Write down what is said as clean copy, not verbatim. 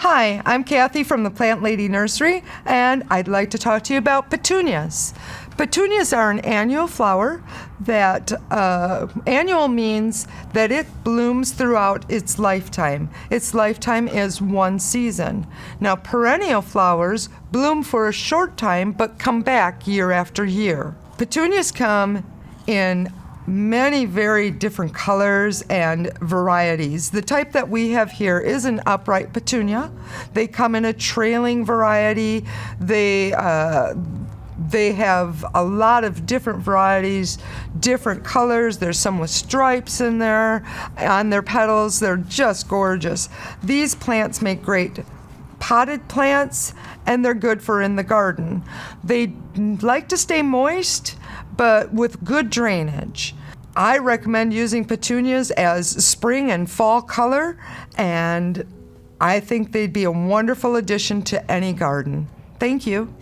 Hi, I'm Kathy from the Plant Lady Nursery, and I'd like to talk to you about petunias. Petunias are an annual flower that annual means that it blooms throughout its lifetime. Its lifetime is one season. Now, perennial flowers bloom for a short time but come back year after year. Petunias come in many very different colors and varieties. The type that we have here is an upright petunia. They come in a trailing variety. They have a lot of different varieties, different colors. There's some with stripes in there on their petals. They're just gorgeous. These plants make great potted plants, and they're good for in the garden. They like to stay moist, but with good drainage. I recommend using petunias as spring and fall color, and I think they'd be a wonderful addition to any garden. Thank you.